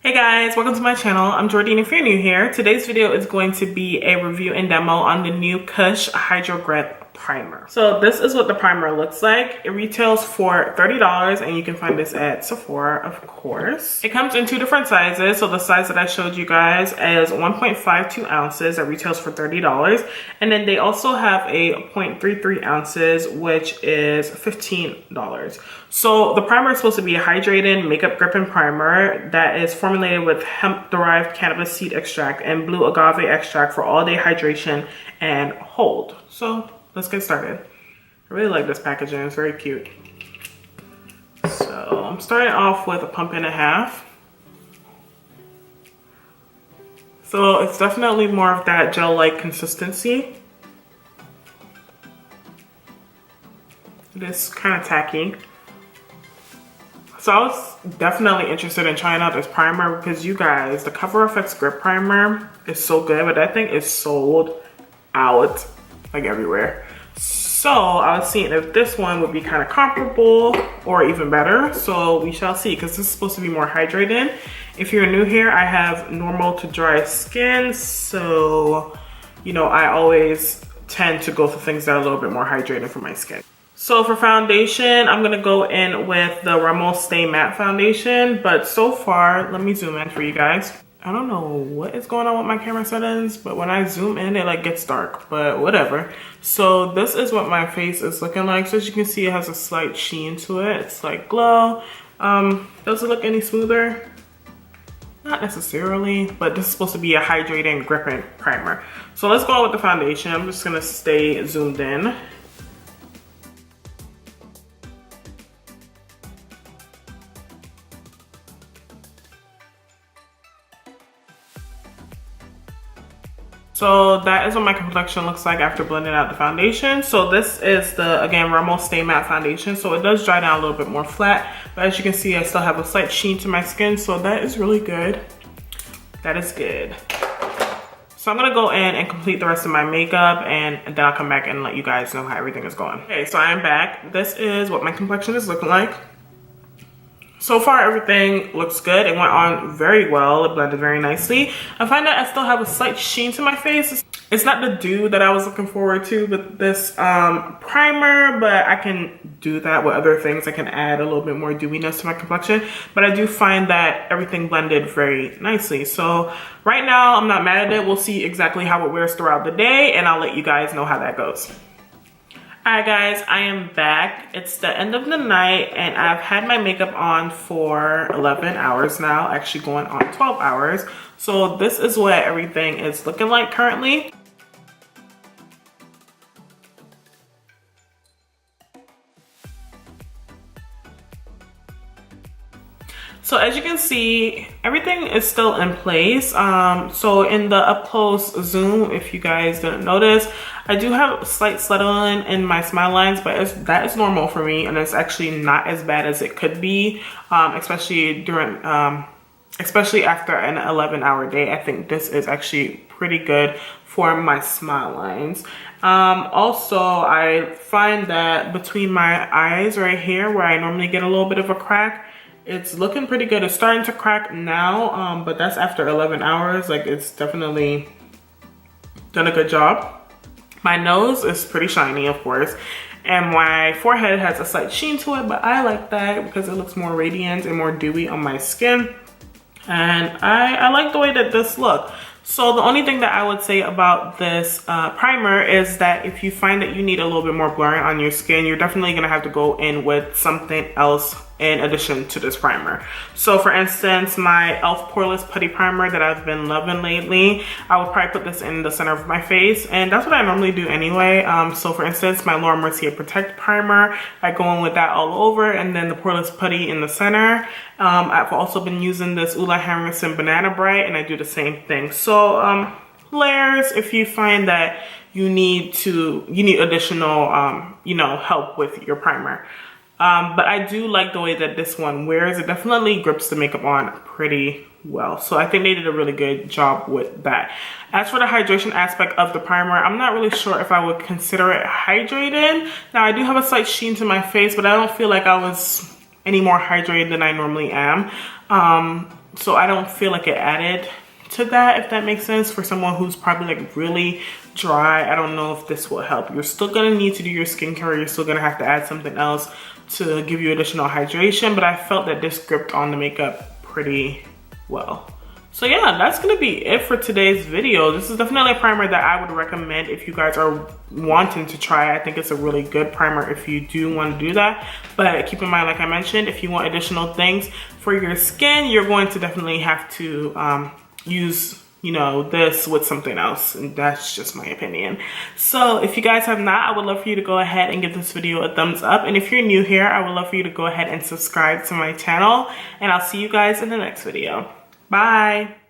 Hey guys, welcome to my channel. I'm Jordine if you're new here. Today's video is going to be a review and demo on the new Kush HydroGrip primer. So this is what the primer looks like. It retails for $30 and you can find this at Sephora, of course. It comes in two different sizes. So the size that I showed you guys is 1.52 ounces that retails for $30. And then they also have a 0.33 ounces, which is $15. So the primer is supposed to be a hydrating makeup gripping primer that is formulated with hemp-derived cannabis seed extract and blue agave extract for all-day hydration and hold. So let's get started. I really like this packaging, it's very cute. So I'm starting off with a pump and a half. So it's definitely more of that gel-like consistency. It is kind of tacky. So I was definitely interested in trying out this primer because you guys, the Cover FX Grip Primer is so good, but that thing is sold out like everywhere. So I was seeing if this one would be kind of comparable or even better. So we shall see, because this is supposed to be more hydrating. If you're new here, I have normal to dry skin. So, you know, I always tend to go for things that are a little bit more hydrating for my skin. So for foundation, I'm gonna go in with the Rimmel Stay Matte Foundation, but so far, let me zoom in for you guys. I don't know what is going on with my camera settings, but when I zoom in, it like gets dark, but whatever. So this is what my face is looking like. So as you can see, it has a slight sheen to it. It's like glow. Does it look any smoother? Not necessarily, but this is supposed to be a hydrating gripping primer. So let's go on with the foundation. I'm just gonna stay zoomed in. So that is what my complexion looks like after blending out the foundation. So this is the, again, Rimmel Stay Matte Foundation. So it does dry down a little bit more flat, but as you can see, I still have a slight sheen to my skin. So that is really good. That is good. So I'm gonna go in and complete the rest of my makeup and then I'll come back and let you guys know how everything is going. Okay, so I am back. This is what my complexion is looking like. So far, everything looks good. It went on very well. It blended very nicely. I find that I still have a slight sheen to my face. It's not the dew that I was looking forward to with this primer, but I can do that with other things. I can add a little bit more dewiness to my complexion, but I do find that everything blended very nicely. So right now, I'm not mad at it. We'll see exactly how it wears throughout the day, and I'll let you guys know how that goes. Alright guys, I am back. It's the end of the night and I've had my makeup on for 11 hours now, actually going on 12 hours. So this is what everything is looking like currently. So as you can see, everything is still in place. So in the up close zoom, if you guys didn't notice, I do have a slight settling in my smile lines, but that is normal for me, and it's actually not as bad as it could be, especially after an 11-hour day. I think this is actually pretty good for my smile lines. Also, I find that between my eyes right here, where I normally get a little bit of a crack, it's looking pretty good. It's starting to crack now, but that's after 11 hours. Like, it's definitely done a good job. My nose is pretty shiny, of course, and my forehead has a slight sheen to it, but I like that because it looks more radiant and more dewy on my skin, and I like the way that this looks. So the only thing that I would say about this primer is that if you find that you need a little bit more blurring on your skin, you're definitely gonna have to go in with something else in addition to this primer. So for instance, my e.l.f. Poreless Putty Primer that I've been loving lately, I would probably put this in the center of my face, and that's what I normally do anyway. So for instance, my Laura Mercier Protect Primer, I go in with that all over, and then the Poreless Putty in the center. I've also been using this Ula Henriksen Banana Bright, and I do the same thing. So layers, if you find that you need additional you know, help with your primer. But I do like the way that this one wears. It definitely grips the makeup on pretty well. So I think they did a really good job with that. As for the hydration aspect of the primer, I'm not really sure if I would consider it hydrated. Now I do have a slight sheen to my face, but I don't feel like I was any more hydrated than I normally am. so I don't feel like it added to that, if that makes sense. For someone who's probably like really dry, I don't know if this will help. You're still gonna need to do your skincare. You're still gonna have to add something else to give you additional hydration, but I felt that this gripped on the makeup pretty well. So yeah, that's gonna be it for today's video. This is definitely a primer that I would recommend if you guys are wanting to try. I think it's a really good primer if you do want to do that. But keep in mind, like I mentioned, if you want additional things for your skin, you're going to definitely have to use, you know, this with something else, and that's just my opinion. So if you guys have not, I would love for you to go ahead and give this video a thumbs up, and if you're new here, I would love for you to go ahead and subscribe to my channel, and I'll see you guys in the next video. Bye.